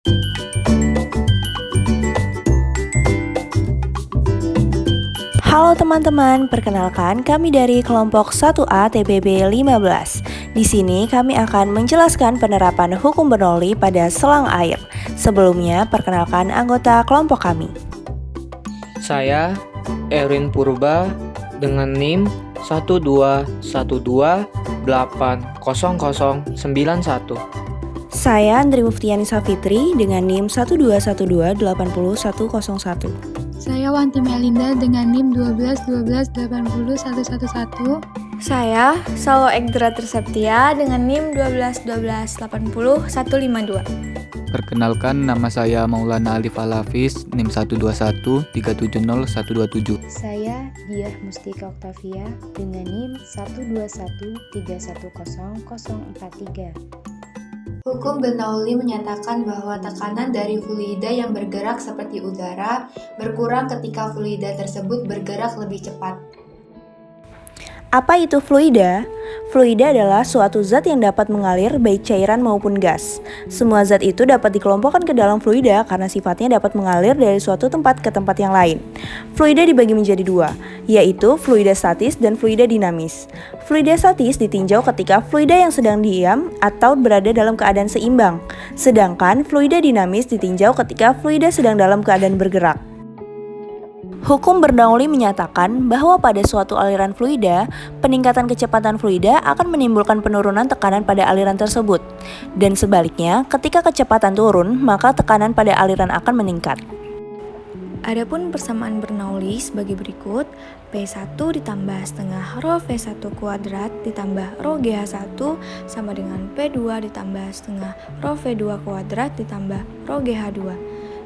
Halo teman-teman, perkenalkan kami dari kelompok 1A TPB 15. Di sini kami akan menjelaskan penerapan hukum Bernoulli pada selang air. Sebelumnya, perkenalkan anggota kelompok kami. Saya Erwin Purba dengan NIM 121280091. Saya Andri Muftiani Safitri dengan NIM 121280101. Saya Wanti Melinda dengan NIM 1212801111. Saya Salo Egdra Triseptia dengan NIM 1212801152. Perkenalkan, nama saya Maulana Alif Al-Hafiz, NIM 121370127. Saya Diah Mustika Oktavia dengan NIM 121310043. Hukum Bernoulli menyatakan bahwa tekanan dari fluida yang bergerak seperti udara berkurang ketika fluida tersebut bergerak lebih cepat. Apa itu fluida? Fluida adalah suatu zat yang dapat mengalir baik cairan maupun gas. Semua zat itu dapat dikelompokkan ke dalam fluida karena sifatnya dapat mengalir dari suatu tempat ke tempat yang lain. Fluida dibagi menjadi dua, yaitu fluida statis dan fluida dinamis. Fluida statis ditinjau ketika fluida yang sedang diam atau berada dalam keadaan seimbang, sedangkan fluida dinamis ditinjau ketika fluida sedang dalam keadaan bergerak. Hukum Bernoulli menyatakan bahwa pada suatu aliran fluida, peningkatan kecepatan fluida akan menimbulkan penurunan tekanan pada aliran tersebut. Dan sebaliknya, ketika kecepatan turun, maka tekanan pada aliran akan meningkat. Adapun persamaan Bernoulli sebagai berikut: P1 ditambah setengah rho V1 kuadrat ditambah rho GH1 sama dengan P2 ditambah setengah rho V2 kuadrat ditambah rho GH2,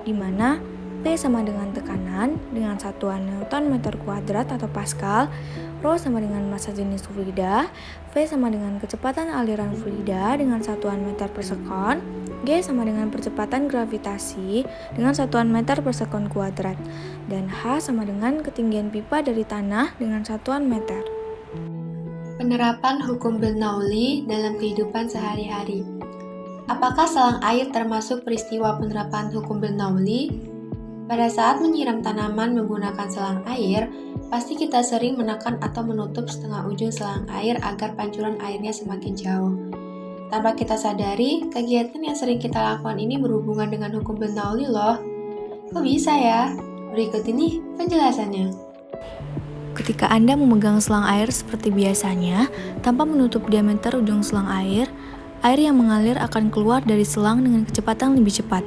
di mana P sama dengan tekanan dengan satuan Newton meter kuadrat atau Pascal, rho sama dengan massa jenis fluida, V sama dengan kecepatan aliran fluida dengan satuan meter per sekon, G sama dengan percepatan gravitasi dengan satuan meter per sekon kuadrat, dan H sama dengan ketinggian pipa dari tanah dengan satuan meter. Penerapan hukum Bernoulli dalam kehidupan sehari-hari. Apakah selang air termasuk peristiwa penerapan hukum Bernoulli? Pada saat menyiram tanaman menggunakan selang air, pasti kita sering menekan atau menutup setengah ujung selang air agar pancuran airnya semakin jauh. Tanpa kita sadari, kegiatan yang sering kita lakukan ini berhubungan dengan hukum Bernoulli loh. Kok bisa ya? Berikut ini penjelasannya. Ketika Anda memegang selang air seperti biasanya, tanpa menutup diameter ujung selang air yang mengalir akan keluar dari selang dengan kecepatan lebih cepat,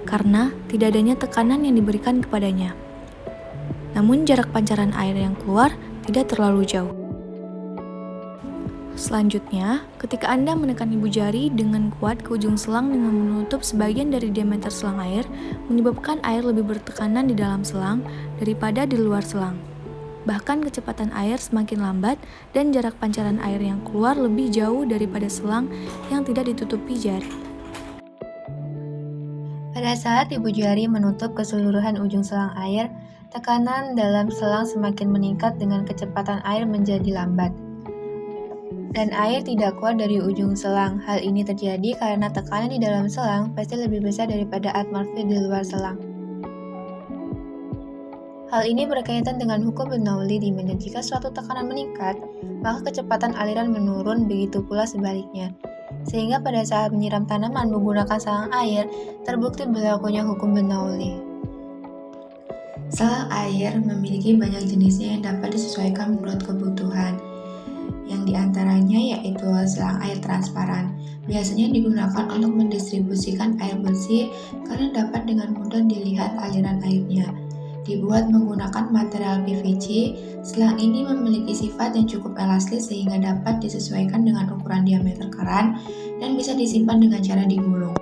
karena tidak adanya tekanan yang diberikan kepadanya. Namun jarak pancaran air yang keluar tidak terlalu jauh. Selanjutnya, ketika Anda menekan ibu jari dengan kuat ke ujung selang dengan menutup sebagian dari diameter selang air, menyebabkan air lebih bertekanan di dalam selang daripada di luar selang. Bahkan kecepatan air semakin lambat dan jarak pancaran air yang keluar lebih jauh daripada selang yang tidak ditutupi jari. Pada saat ibu jari menutup keseluruhan ujung selang air, tekanan dalam selang semakin meningkat dengan kecepatan air menjadi lambat. Dan air tidak keluar dari ujung selang. Hal ini terjadi karena tekanan di dalam selang pasti lebih besar daripada atmosfer di luar selang. Hal ini berkaitan dengan hukum Bernoulli di mana jika suatu tekanan meningkat, maka kecepatan aliran menurun, begitu pula sebaliknya. Sehingga pada saat menyiram tanaman menggunakan selang air, terbukti berlakunya hukum Bernoulli. Selang air memiliki banyak jenisnya yang dapat disesuaikan menurut kebutuhan. Yang diantaranya yaitu selang air transparan. Biasanya digunakan untuk mendistribusikan air bersih karena dapat dengan mudah dilihat aliran airnya. Dibuat menggunakan material PVC, selang ini memiliki sifat yang cukup elastis sehingga dapat disesuaikan dengan ukuran diameter keran dan bisa disimpan dengan cara digulung.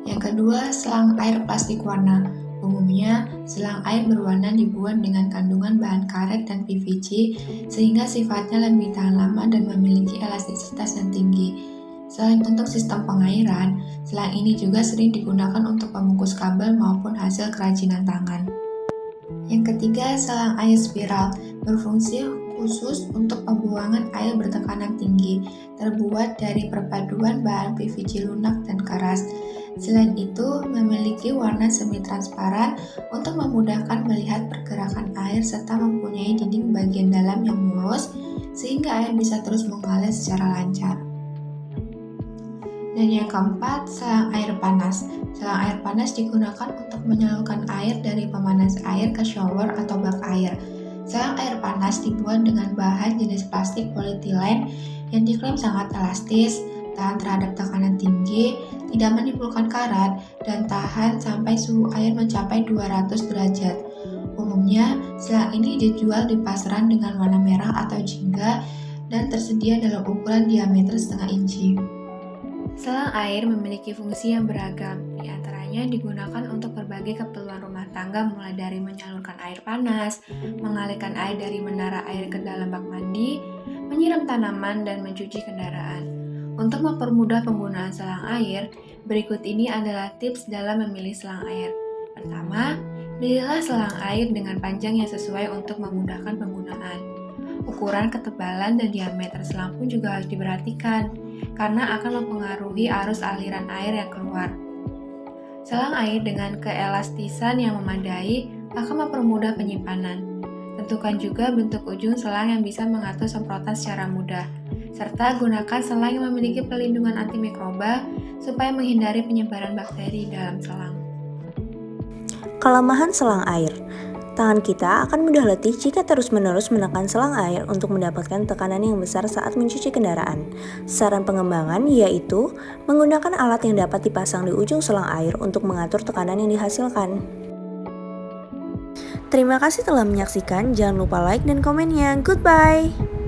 Yang kedua, selang air plastik warna. Umumnya, selang air berwarna dibuat dengan kandungan bahan karet dan PVC sehingga sifatnya lebih tahan lama dan memiliki elastisitas yang tinggi. Selain untuk sistem pengairan, selang ini juga sering digunakan untuk pembungkus kabel maupun hasil kerajinan tangan. Yang ketiga, selang air spiral berfungsi khusus untuk pembuangan air bertekanan tinggi, terbuat dari perpaduan bahan PVC lunak dan keras. Selain itu, memiliki warna semi-transparan untuk memudahkan melihat pergerakan air serta mempunyai dinding bagian dalam yang mulus sehingga air bisa terus mengalir secara lancar. Dan yang keempat, selang air panas. Selang air panas digunakan untuk menyalurkan air dari pemanas air ke shower atau bak air. Selang air panas dibuat dengan bahan jenis plastik polietilen yang diklaim sangat elastis, tahan terhadap tekanan tinggi, tidak menimbulkan karat, dan tahan sampai suhu air mencapai 200 derajat. Umumnya, selang ini dijual di pasaran dengan warna merah atau jingga dan tersedia dalam ukuran diameter setengah inci. Selang air memiliki fungsi yang beragam, di antaranya digunakan untuk berbagai keperluan rumah tangga mulai dari menyalurkan air panas, mengalirkan air dari menara air ke dalam bak mandi, menyiram tanaman, dan mencuci kendaraan. Untuk mempermudah penggunaan selang air, berikut ini adalah tips dalam memilih selang air. Pertama, pilihlah selang air dengan panjang yang sesuai untuk memudahkan penggunaan. Ukuran, ketebalan, dan diameter selang pun juga harus diperhatikan, karena akan mempengaruhi arus aliran air yang keluar. Selang air dengan keelastisan yang memadai akan mempermudah penyimpanan. Tentukan juga bentuk ujung selang yang bisa mengatur semprotan secara mudah, serta gunakan selang yang memiliki perlindungan antimikroba supaya menghindari penyebaran bakteri dalam selang. Kelemahan selang air. Tangan kita akan mudah letih jika terus-menerus menekan selang air untuk mendapatkan tekanan yang besar saat mencuci kendaraan. Saran pengembangan yaitu menggunakan alat yang dapat dipasang di ujung selang air untuk mengatur tekanan yang dihasilkan. Terima kasih telah menyaksikan, jangan lupa like dan komennya. Goodbye!